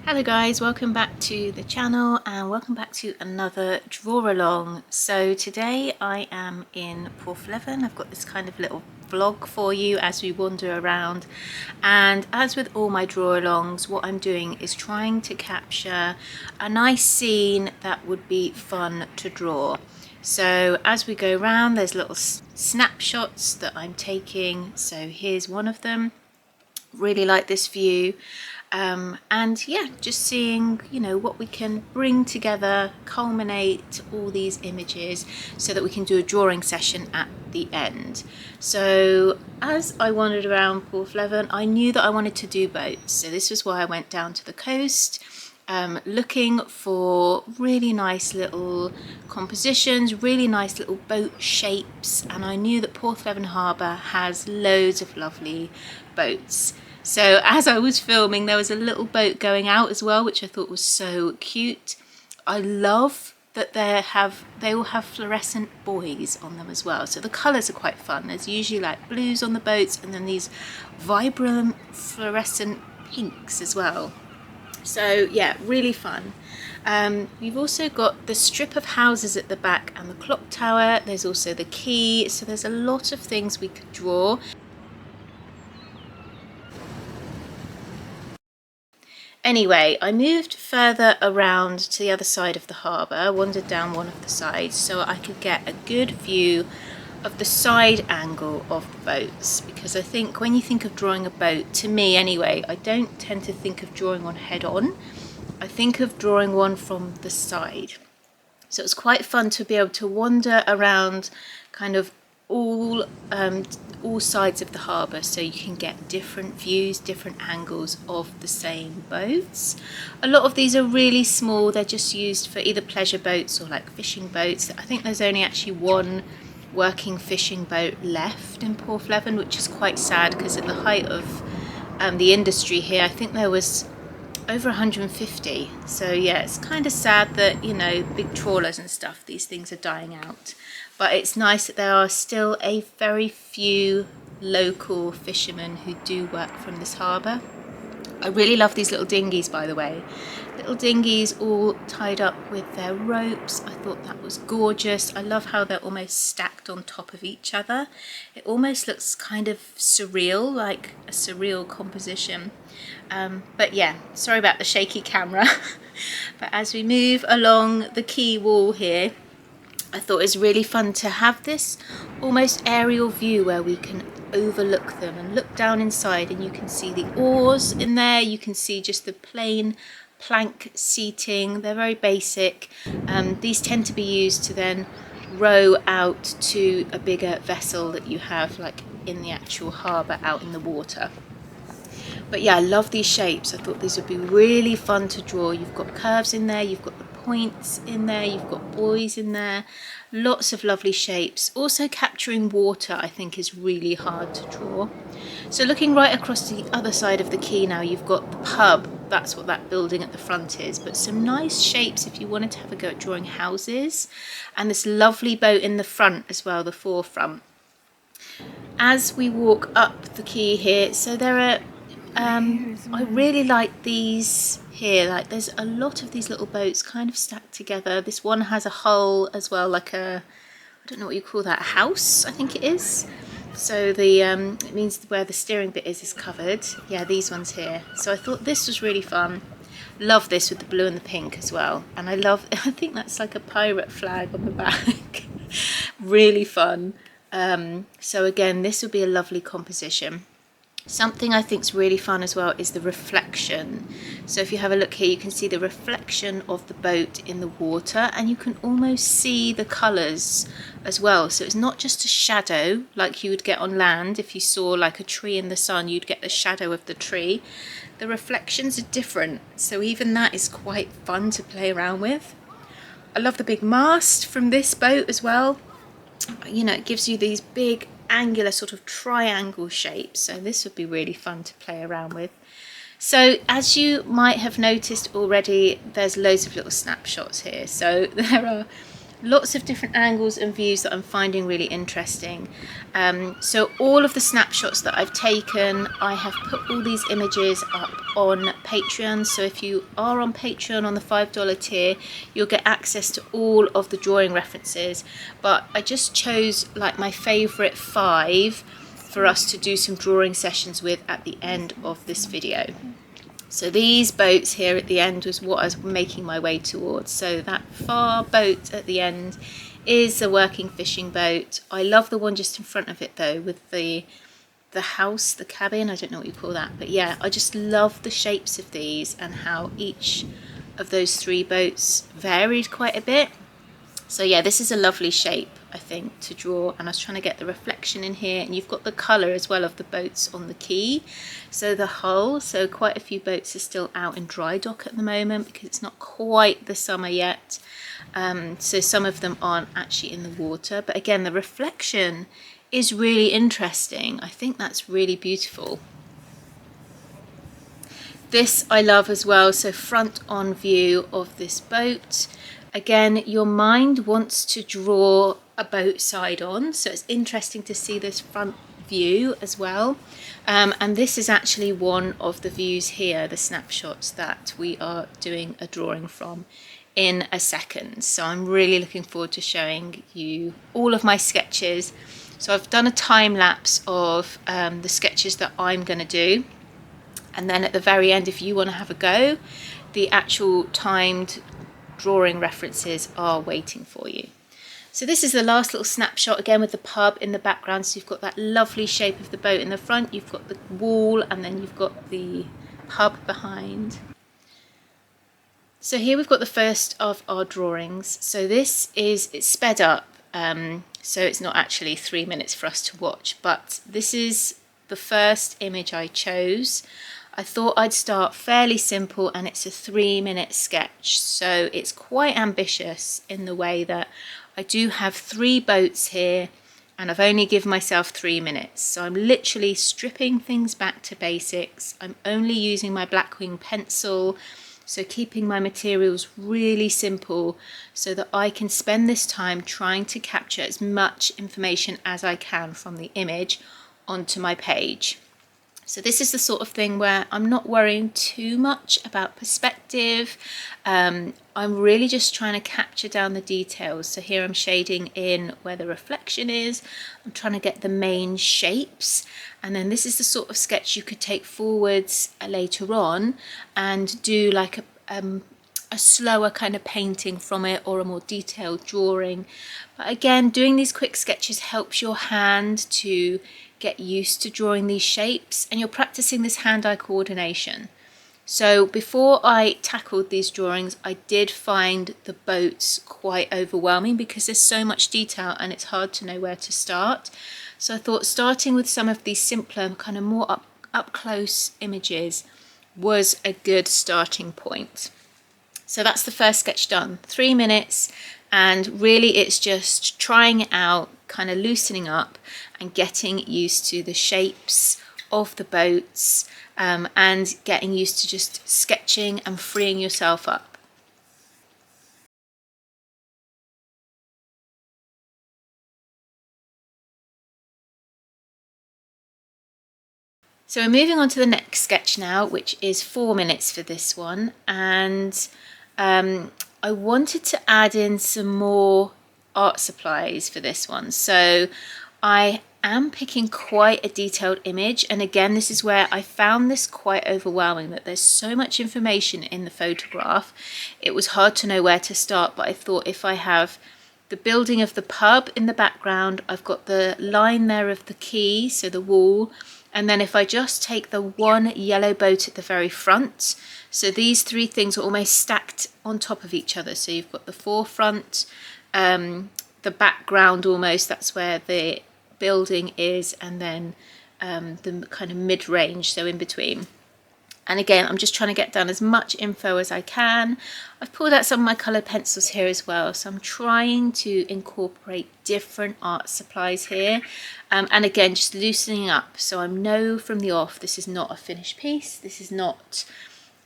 Hello guys, welcome back to the channel and welcome back to another draw along. So today I am in Porthleven. I've got this kind of little vlog for you as we wander around, and as with all my draw alongs, what I'm doing is trying to capture a nice scene that would be fun to draw. So as we go around, there's little snapshots that I'm taking. So here's one of them. Really like this view. And yeah, just seeing, you know, what we can bring together, culminate all these images so that we can do a drawing session at the end. So as I wandered around Porthleven, I knew that I wanted to do boats. So this was why I went down to the coast, looking for really nice little compositions, really nice little boat shapes. And I knew that Porthleven Harbour has loads of lovely boats. So as I was filming, there was a little boat going out as well, which I thought was so cute. I love that they all have fluorescent buoys on them as well. So the colours are quite fun. There's usually like blues on the boats and then these vibrant fluorescent pinks as well. So yeah, really fun. You've also got the strip of houses at the back and the clock tower. There's also the quay. So there's a lot of things we could draw. Anyway, I moved further around to the other side of the harbour, wandered down one of the sides so I could get a good view of the side angle of the boats, because I think when you think of drawing a boat, to me anyway, I don't tend to think of drawing one head on. I think of drawing one from the side. So it was quite fun to be able to wander around kind of all sides of the harbour, so you can get different views, different angles of the same boats. A lot of these are really small. They're just used for either pleasure boats or like fishing boats. I think there's only actually one working fishing boat left in Porthleven, which is quite sad because at the height of the industry here, I think there was over 150. So yeah, it's kind of sad that, you know, big trawlers and stuff, these things are dying out. But it's nice that there are still a very few local fishermen who do work from this harbour. I really love these little dinghies, by the way. Little dinghies all tied up with their ropes. I thought that was gorgeous. I love how they're almost stacked on top of each other. It almost looks kind of surreal, like a surreal composition. But yeah, sorry about the shaky camera. But as we move along the quay wall here, I thought it was really fun to have this almost aerial view where we can overlook them and look down inside, and you can see the oars in there, you can see just the plain plank seating. They're very basic. These tend to be used to then row out to a bigger vessel that you have like in the actual harbour out in the water. But yeah, I love these shapes. I thought these would be really fun to draw. You've got curves in there, you've got the points in there, you've got buoys in there, lots of lovely shapes. Also capturing water I think is really hard to draw. So looking right across to the other side of the quay now, you've got the pub. That's what that building at the front is, but some nice shapes if you wanted to have a go at drawing houses, and this lovely boat in the front as well, the forefront. As we walk up the quay here, so there are I really like these here. Like there's a lot of these little boats kind of stacked together. This one has a hull as well, like a, I don't know what you call that, a house I think it is. So the it means where the steering bit is covered. Yeah, these ones here. So I thought this was really fun. Love this with the blue and the pink as well. And I love, I think that's like a pirate flag on the back. Really fun. So again, this will be a lovely composition. Something I think is really fun as well is the reflection. So if you have a look here, you can see the reflection of the boat in the water, and you can almost see the colours as well. So it's not just a shadow like you would get on land. If you saw like a tree in the sun, you'd get the shadow of the tree. The reflections are different, so even that is quite fun to play around with. I love the big mast from this boat as well. You know, it gives you these big angular sort of triangle shapes, so this would be really fun to play around with. So as you might have noticed already, there's loads of little snapshots here. So there are lots of different angles and views that I'm finding really interesting. So all of the snapshots that I've taken, I have put all these images up on Patreon. So if you are on Patreon on the $5 tier, you'll get access to all of the drawing references. But I just chose like my favorite 5 for us to do some drawing sessions with at the end of this video. So these boats here at the end was what I was making my way towards. So that far boat at the end is a working fishing boat. I love the one just in front of it though, with the house, the cabin, I don't know what you call that. But yeah, I just love the shapes of these and how each of those 3 boats varied quite a bit. So yeah, this is a lovely shape, I think, to draw, and I was trying to get the reflection in here, and you've got the colour as well of the boats on the quay. So the hull, so quite a few boats are still out in dry dock at the moment because it's not quite the summer yet. So some of them aren't actually in the water, but again, the reflection is really interesting. I think that's really beautiful. This I love as well, so front on view of this boat. Again, your mind wants to draw a boat side on, so it's interesting to see this front view as well. And this is actually one of the views here, the snapshots that we are doing a drawing from in a second. So I'm really looking forward to showing you all of my sketches. So I've done a time lapse of the sketches that I'm going to do. And then at the very end, if you want to have a go, the actual timed drawing references are waiting for you. So this is the last little snapshot, again with the pub in the background. So you've got that lovely shape of the boat in the front, you've got the wall, and then you've got the pub behind. So here we've got the first of our drawings. So this is, it's sped up, so it's not actually 3 minutes for us to watch, but this is the first image I chose. I thought I'd start fairly simple, and it's a 3-minute sketch, so it's quite ambitious in the way that I do have 3 boats here and I've only given myself 3 minutes. So I'm literally stripping things back to basics. I'm only using my Blackwing pencil, so keeping my materials really simple so that I can spend this time trying to capture as much information as I can from the image onto my page. So this is the sort of thing where I'm not worrying too much about perspective. I'm really just trying to capture down the details. So here I'm shading in where the reflection is. I'm trying to get the main shapes. And then this is the sort of sketch you could take forwards later on and do like a slower kind of painting from it, or a more detailed drawing. But again, doing these quick sketches helps your hand to get used to drawing these shapes, and you're practicing this hand-eye coordination. So before I tackled these drawings, I did find the boats quite overwhelming because there's so much detail and it's hard to know where to start. So I thought starting with some of these simpler, kind of more up close images was a good starting point. So that's the first sketch done, 3 minutes, and really it's just trying it out, kind of loosening up and getting used to the shapes of the boats, and getting used to just sketching and freeing yourself up. So we're moving on to the next sketch now, which is 4 minutes for this one, and I wanted to add in some more art supplies for this one. So I am picking quite a detailed image, and again this is where I found this quite overwhelming, that there's so much information in the photograph. It was hard to know where to start, but I thought if I have the building of the pub in the background, I've got the line there of the quay, so the wall, and then if I just take the one yellow boat at the very front, so these 3 things are almost stacked on top of each other. So you've got the forefront, the background almost, that's where the building is, and then the kind of mid-range, so in between. And again, I'm just trying to get down as much info as I can. I've pulled out some of my coloured pencils here as well, so I'm trying to incorporate different art supplies here. And again, just loosening up, so I know from the off this is not a finished piece, this is not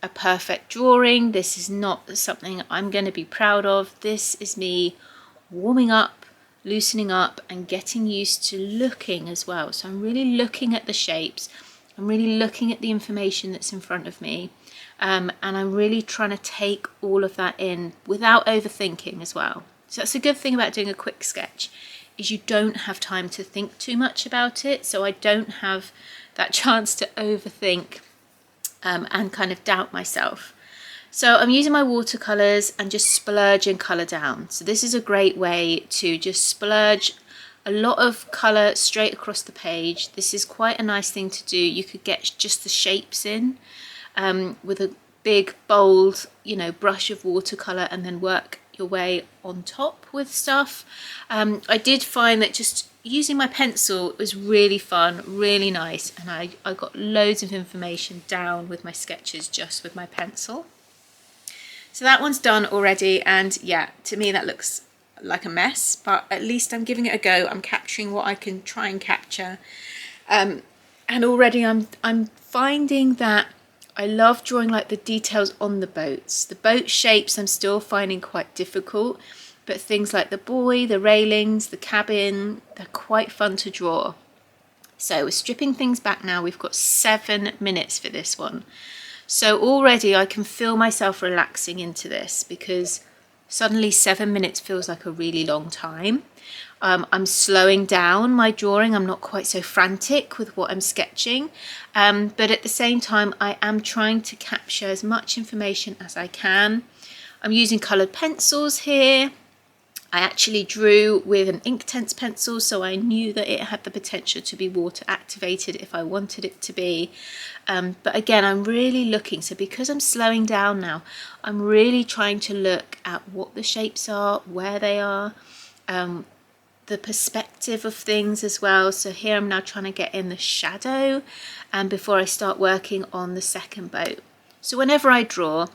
a perfect drawing, this is not something I'm going to be proud of. This is me warming up, loosening up, and getting used to looking as well. So I'm really looking at the shapes, I'm really looking at the information that's in front of me, and I'm really trying to take all of that in without overthinking as well. So that's a good thing about doing a quick sketch, is you don't have time to think too much about it. So I don't have that chance to overthink and kind of doubt myself. So I'm using my watercolours and just splurging colour down. So this is a great way to just splurge a lot of colour straight across the page. This is quite a nice thing to do. You could get just the shapes in with a big bold, you know, brush of watercolour, and then work your way on top with stuff. I did find that just using my pencil was really fun, really nice, and I got loads of information down with my sketches just with my pencil. So that one's done already, and yeah, to me that looks like a mess, but at least I'm giving it a go. I'm capturing what I can try and capture, and already I'm finding that I love drawing like the details on the boats. The boat shapes I'm still finding quite difficult, but things like the buoy, the railings, the cabin, they're quite fun to draw. So we're stripping things back now. We've got 7 minutes for this one. So already I can feel myself relaxing into this, because suddenly 7 minutes feels like a really long time. I'm slowing down my drawing. I'm not quite so frantic with what I'm sketching, but at the same time I am trying to capture as much information as I can. I'm using coloured pencils here. I actually drew with an Inktense pencil, so I knew that it had the potential to be water activated if I wanted it to be. But again, I'm really looking, so because I'm slowing down now, I'm really trying to look at what the shapes are, where they are, the perspective of things as well. So here I'm now trying to get in the shadow before I start working on the second boat. So whenever I draw,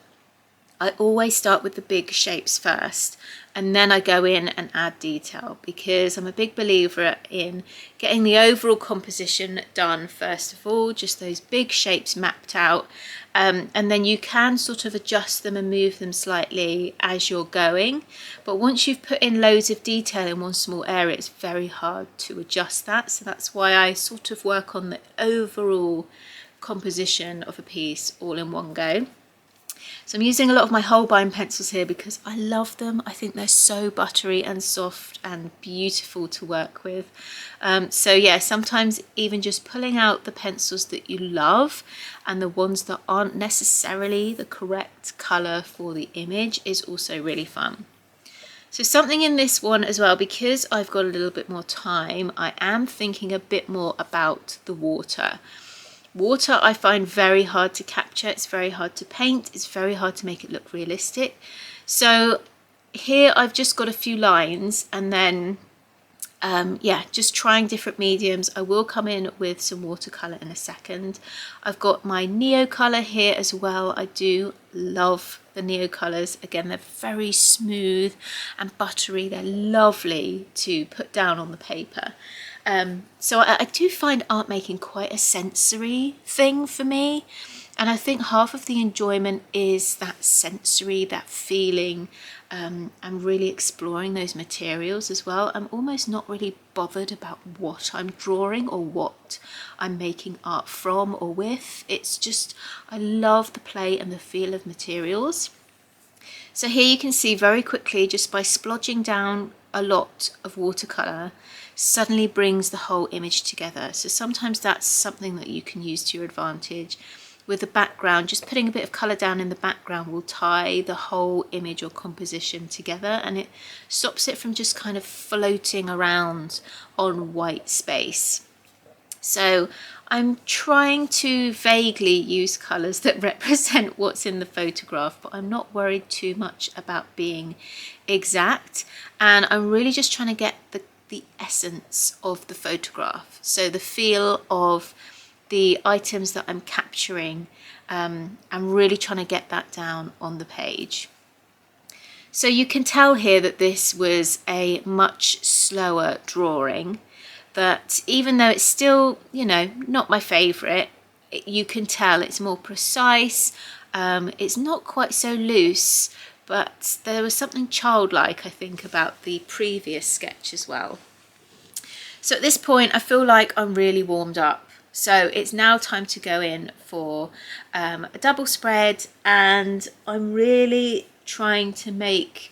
I always start with the big shapes first, and then I go in and add detail, because I'm a big believer in getting the overall composition done first of all, just those big shapes mapped out, and then you can sort of adjust them and move them slightly as you're going. But once you've put in loads of detail in one small area, it's very hard to adjust that. So that's why I sort of work on the overall composition of a piece all in one go. So I'm using a lot of my Holbein pencils here because I love them. I think they're so buttery and soft and beautiful to work with. So yeah, sometimes even just pulling out the pencils that you love and the ones that aren't necessarily the correct colour for the image is also really fun. So something in this one as well, because I've got a little bit more time, I am thinking a bit more about the water. Water I find very hard to capture, it's very hard to paint, it's very hard to make it look realistic. So here I've just got a few lines, and then yeah, just trying different mediums. I will come in with some watercolour in a second. I've got my Neo colour here as well. I do love the Neo colours. Again, they're very smooth and buttery. They're lovely to put down on the paper. So I do find art making quite a sensory thing for me, and I think half of the enjoyment is that sensory, that feeling. I'm really exploring those materials as well. I'm almost not really bothered about what I'm drawing or what I'm making art from or with. It's just, I love the play and the feel of materials. So here you can see very quickly, just by splodging down a lot of watercolour, suddenly brings the whole image together. So sometimes that's something that you can use to your advantage. With the background, just putting a bit of colour down in the background will tie the whole image or composition together, and it stops it from just kind of floating around on white space. So I'm trying to vaguely use colours that represent what's in the photograph, but I'm not worried too much about being exact, and I'm really just trying to get the essence of the photograph. So the feel of the items that I'm capturing, I'm really trying to get that down on the page. So you can tell here that this was a much slower drawing, that even though it's still, you know, not my favourite, you can tell it's more precise. It's not quite so loose, but there was something childlike, I think, about the previous sketch as well. So at this point I feel like I'm really warmed up, so it's now time to go in for a double spread, and I'm really trying to make,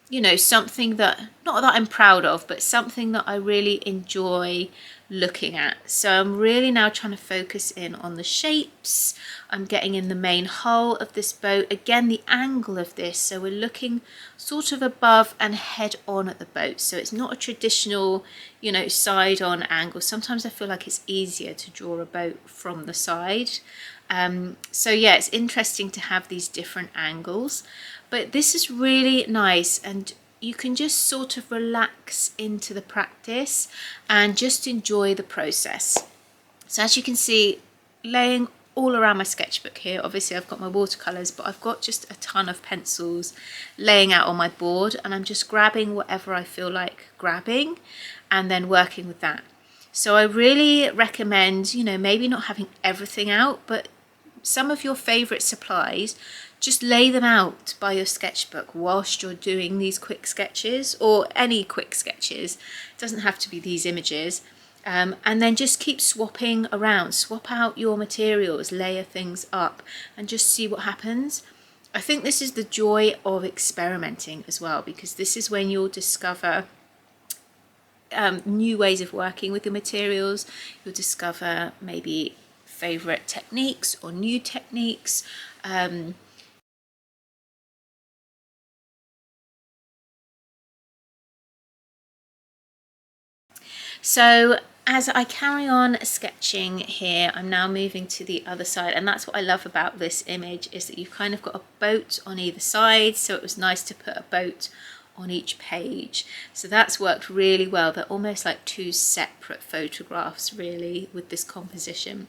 you know, something that, not that I'm proud of, but something that I really enjoy looking at. So I'm really now trying to focus in on the shapes. I'm getting in the main hull of this boat. Again, the angle of this, so we're looking sort of above and head on at the boat. So it's not a traditional, you know, side on angle. Sometimes I feel like it's easier to draw a boat from the side. So yeah, it's interesting to have these different angles, but this is really nice, and you can just sort of relax into the practice and just enjoy the process. So as you can see, laying all around my sketchbook here, obviously I've got my watercolours, but I've got just a ton of pencils laying out on my board, and I'm just grabbing whatever I feel like grabbing and then working with that. So I really recommend, you know, maybe not having everything out, but some of your favourite supplies, just lay them out by your sketchbook whilst you're doing these quick sketches, or any quick sketches. It doesn't have to be these images. And then just keep swapping around, swap out your materials, layer things up, and just see what happens. I think this is the joy of experimenting as well, because this is when you'll discover new ways of working with the materials. You'll discover maybe favourite techniques or new techniques. So as I carry on sketching here, I'm now moving to the other side, and that's what I love about this image, is that you've kind of got a boat on either side, so it was nice to put a boat on each page. So that's worked really well. They're almost like two separate photographs really with this composition.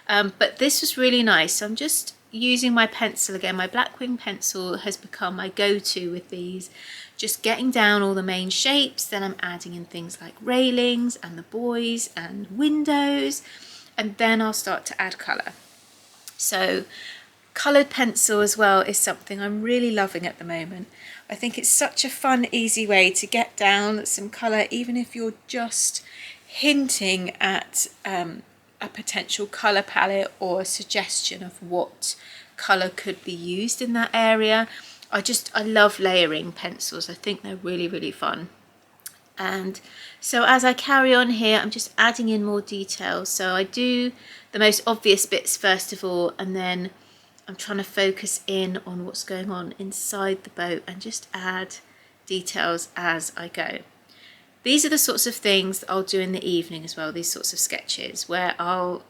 But this was really nice. So I'm just using my pencil again. My black wing pencil has become my go-to with these. Just getting down all the main shapes, then I'm adding in things like railings and the buoys and windows, and then I'll start to add colour. So coloured pencil as well is something I'm really loving at the moment. I think it's such a fun, easy way to get down some colour, even if you're just hinting at a potential colour palette or a suggestion of what colour could be used in that area. I love layering pencils. I think they're really, really fun. And so as I carry on here, I'm just adding in more details. So I do the most obvious bits first of all, and then I'm trying to focus in on what's going on inside the boat and just add details as I go. These are the sorts of things that I'll do in the evening as well, these sorts of sketches, where I'll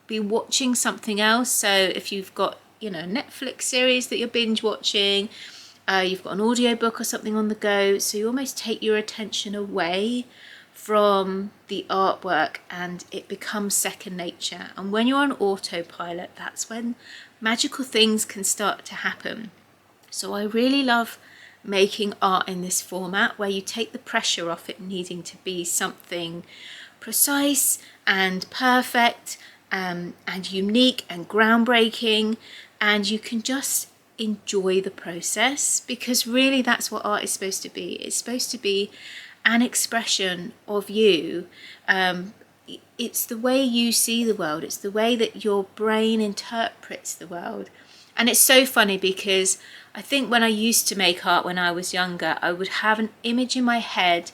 be watching something else. So if you've got, you know, Netflix series that you're binge watching, you've got an audiobook or something on the go, so you almost take your attention away from the artwork and it becomes second nature. And when you're on autopilot, that's when magical things can start to happen. So I really love making art in this format, where you take the pressure off it needing to be something precise and perfect and unique and groundbreaking, and you can just enjoy the process, because really that's what art is supposed to be. It's supposed to be an expression of you. It's the way you see the world, it's the way that your brain interprets the world. And it's so funny, because I think when I used to make art when I was younger, I would have an image in my head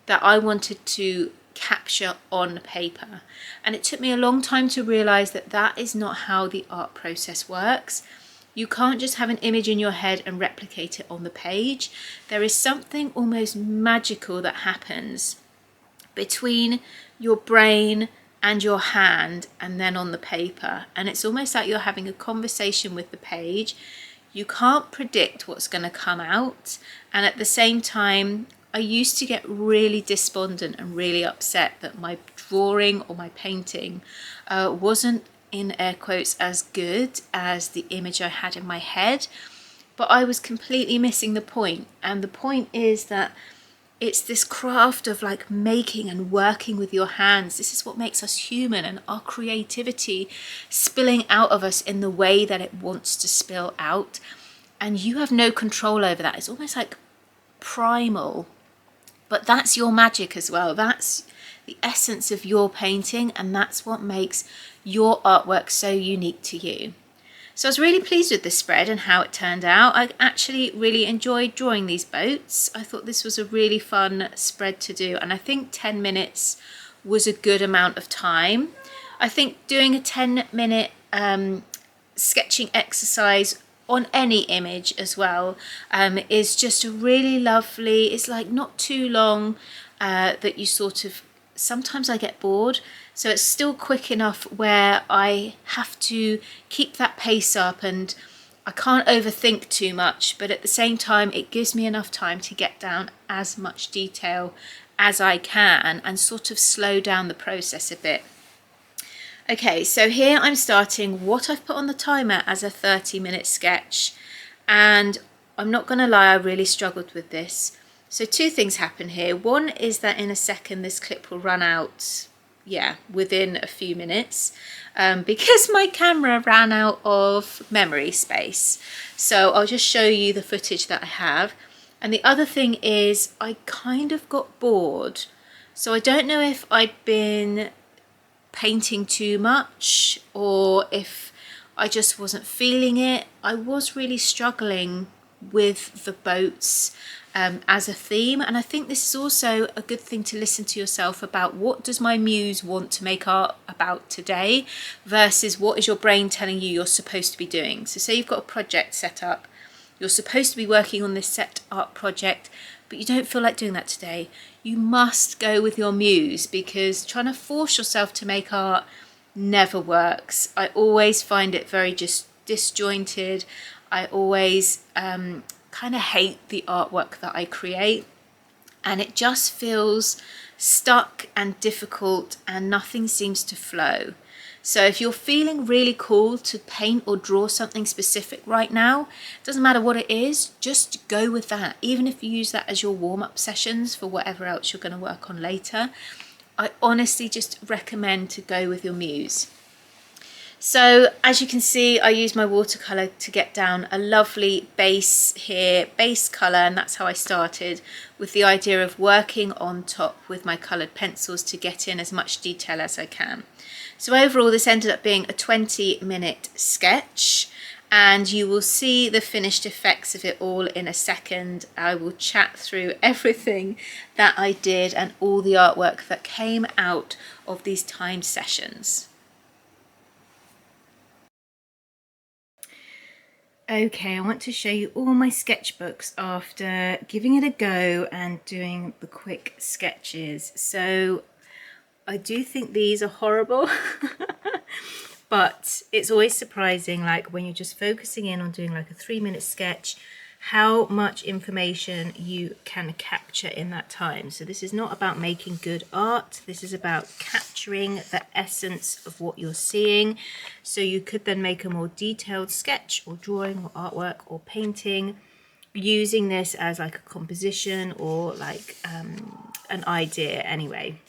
that I wanted to capture on paper, and it took me a long time to realize that that is not how the art process works. You can't just have an image in your head and replicate it on the page. There is something almost magical that happens between your brain and your hand and then on the paper, and it's almost like you're having a conversation with the page. You can't predict what's going to come out, and at the same time I used to get really despondent and really upset that my drawing or my painting wasn't, in air quotes, as good as the image I had in my head, but I was completely missing the point. And the point is that it's this craft of like making and working with your hands. This is what makes us human, and our creativity spilling out of us in the way that it wants to spill out. and you have no control over that. It's almost like primal, but that's your magic as well. That's the essence of your painting, and that's what makes your artwork so unique to you. So I was really pleased with this spread and how it turned out. I actually really enjoyed drawing these boats. I thought this was a really fun spread to do, and I think 10 minutes was a good amount of time. I think doing a 10-minute sketching exercise on any image as well is just a really lovely, it's like not too long that you sort of, sometimes I get bored, so it's still quick enough where I have to keep that pace up and I can't overthink too much, but at the same time it gives me enough time to get down as much detail as I can and sort of slow down the process a bit. Okay, so here I'm starting what I've put on the timer as a 30-minute sketch, and I'm not going to lie, I really struggled with this. So two things happen here. One is that in a second this clip will run out, within a few minutes, because my camera ran out of memory space. So I'll just show you the footage that I have. And the other thing is I kind of got bored. So I don't know if I'd been painting too much or if I just wasn't feeling it. I was really struggling with the boats as a theme, and I think this is also a good thing to listen to yourself about. What does my muse want to make art about today versus what is your brain telling you you're supposed to be doing? So say you've got a project set up, you're supposed to be working on this set art project, but you don't feel like doing that today. You must go with your muse, because trying to force yourself to make art never works. I always find it very just disjointed. I always kind of hate the artwork that I create, and it just feels stuck and difficult and nothing seems to flow. So if you're feeling really cool to paint or draw something specific right now, doesn't matter what it is, just go with that. Even if you use that as your warm-up sessions for whatever else you're going to work on later, I honestly just recommend to go with your muse. So as you can see, I use my watercolour to get down a lovely base here, base colour, and that's how I started, with the idea of working on top with my coloured pencils to get in as much detail as I can. So overall this ended up being a 20-minute sketch, and you will see the finished effects of it all in a second. I will chat through everything that I did and all the artwork that came out of these timed sessions. Okay, I want to show you all my sketchbooks after giving it a go and doing the quick sketches. So I do think these are horrible, but it's always surprising, like when you're just focusing in on doing like a 3-minute sketch, how much information you can capture in that time. So this is not about making good art, this is about capturing the essence of what you're seeing. So you could then make a more detailed sketch or drawing or artwork or painting using this as like a composition or like an idea anyway.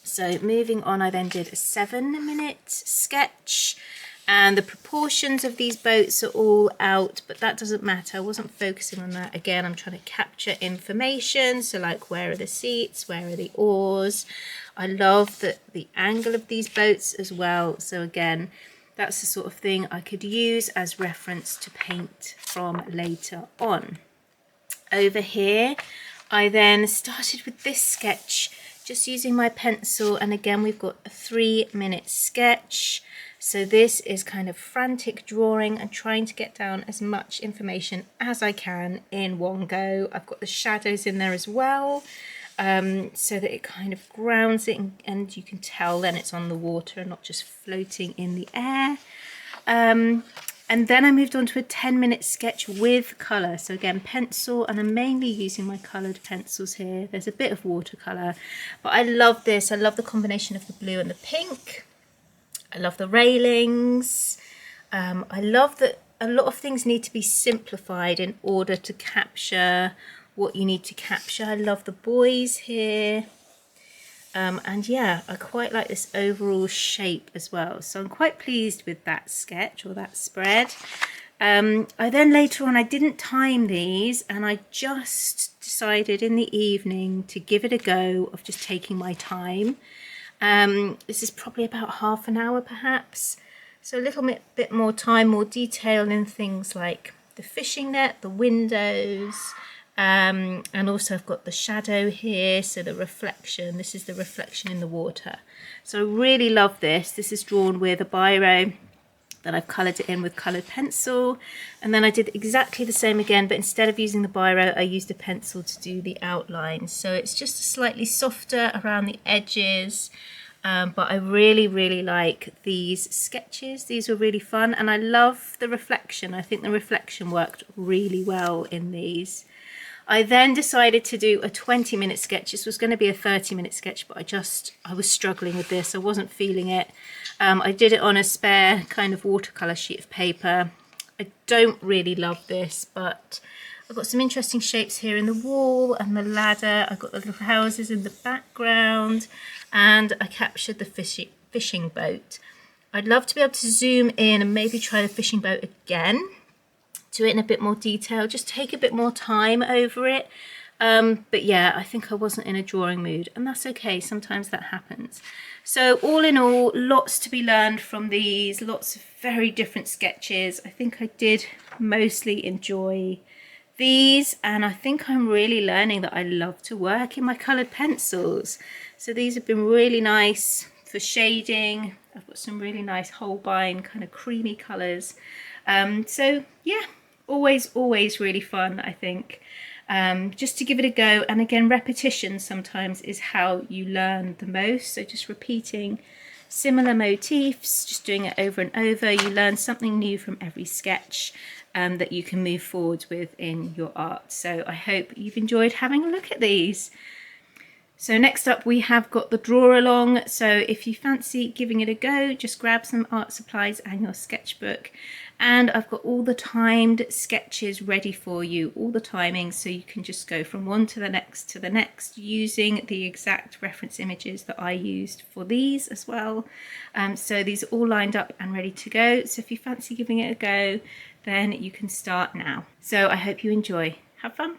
So moving on, I then did a 7-minute sketch, and the proportions of these boats are all out, but that doesn't matter. I wasn't focusing on that. Again, I'm trying to capture information. So like, where are the seats? Where are the oars? I love the angle of these boats as well. So again, that's the sort of thing I could use as reference to paint from later on. Over here, I then started with this sketch, just using my pencil, and again we've got a 3-minute sketch. So this is kind of frantic drawing and trying to get down as much information as I can in one go. I've got the shadows in there as well, so that it kind of grounds it, and you can tell then it's on the water and not just floating in the air. And then I moved on to a 10-minute sketch with colour. So again, pencil, and I'm mainly using my coloured pencils here. There's a bit of watercolour, but I love this. I love the combination of the blue and the pink. I love the railings. I love that a lot of things need to be simplified in order to capture what you need to capture. I love the buoys here. And yeah, I quite like this overall shape as well. So I'm quite pleased with that sketch or that spread. I then later on, I didn't time these, and I just decided in the evening to give it a go of just taking my time. This is probably about half an hour perhaps. So a little bit more time, more detail in things like the fishing net, the windows, and also I've got the shadow here, so the reflection. This is the reflection in the water. So I really love this. This is drawn with a biro. Then I've coloured it in with coloured pencil, and then I did exactly the same again, but instead of using the biro I used a pencil to do the outline. So it's just slightly softer around the edges, but I really like these sketches. These were really fun, and I love the reflection. I think the reflection worked really well in these. I then decided to do a 20-minute sketch. This was going to be a 30-minute sketch, but I was struggling with this. I wasn't feeling it. I did it on a spare kind of watercolour sheet of paper. I don't really love this, but I've got some interesting shapes here in the wall and the ladder. I've got the little houses in the background, and I captured the fishing boat. I'd love to be able to zoom in and maybe try the fishing boat again, do it in a bit more detail, just take a bit more time over it. But yeah, I think I wasn't in a drawing mood, and that's okay, sometimes that happens. So all in all, lots to be learned from these, lots of very different sketches. I think I did mostly enjoy these, and I think I'm really learning that I love to work in my coloured pencils. So these have been really nice for shading. I've got some really nice Holbein kind of creamy colours. So yeah, always really fun, I think. Just to give it a go, and again, repetition sometimes is how you learn the most. So just repeating similar motifs, just doing it over and over, you learn something new from every sketch that you can move forward with in your art. So I hope you've enjoyed having a look at these. So next up we have got the draw along. So if you fancy giving it a go, just grab some art supplies and your sketchbook. And I've got all the timed sketches ready for you, all the timings, so you can just go from one to the next using the exact reference images that I used for these as well. So these are all lined up and ready to go. So if you fancy giving it a go, then you can start now. So I hope you enjoy. Have fun.